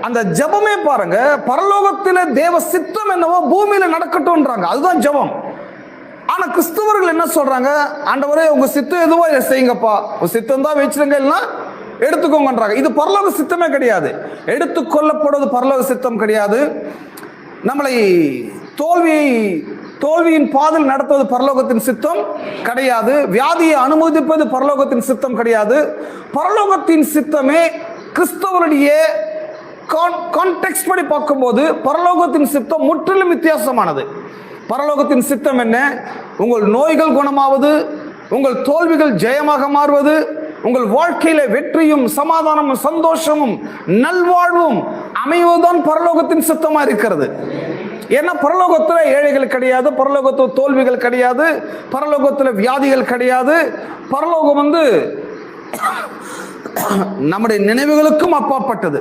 அந்த ஜெபமே பாருங்க, பரலோகத்திலே தேவ சித்தம் என்னவோ பூமியில நடக்கட்டும்ன்றாங்க. அதுதான் ஜெபம். ஆனா கிறிஸ்தவர்கள் என்ன சொல்றாங்க? ஆண்டவரே உங்க சித்தம் எதுவோ இதை செய்யுங்கப்பா, உங்க சித்தம் தான் வச்சிருங்க, இல்லைன்னா எடுத்துக்கோங்கன்றாங்க. இது பரலோக சித்தமே கிடையாது. எடுத்துக்கொள்ளப்படுவது பரலோக சித்தம் கிடையாது. நம்மளை தோல்வியின் பாதையில் நடத்துவது பரலோகத்தின் சித்தம் கிடையாது. வியாதியை அனுமதிப்பது பரலோகத்தின் சித்தம் கிடையாது. பரலோகத்தின் சித்தமே கிறிஸ்தவருடைய கான்டெக்ஸ்ட் படி பார்க்கும்போது பரலோகத்தின் சித்தம் முற்றிலும் வித்தியாசமானது. பரலோகத்தின் சித்தம் என்ன? உங்கள் நோய்கள் குணமாவது, உங்கள் தோல்விகள் ஜெயமாக மாறுவது, உங்கள் வாழ்க்கையில வெற்றியும் சமாதானமும் சந்தோஷமும் நல்வாழ்வும் அமைவதுதான் பரலோகத்தின் சித்தமா இருக்கிறது. ஏன்னா பரலோகத்தில் ஏழைகள் கிடையாது, பரலோகத்தில் தோல்விகள் கிடையாது, பரலோகத்தில் வியாதிகள் கிடையாது. பரலோகம் நம்முடைய நினைவுகளுக்கும் அப்பாற்பட்டது.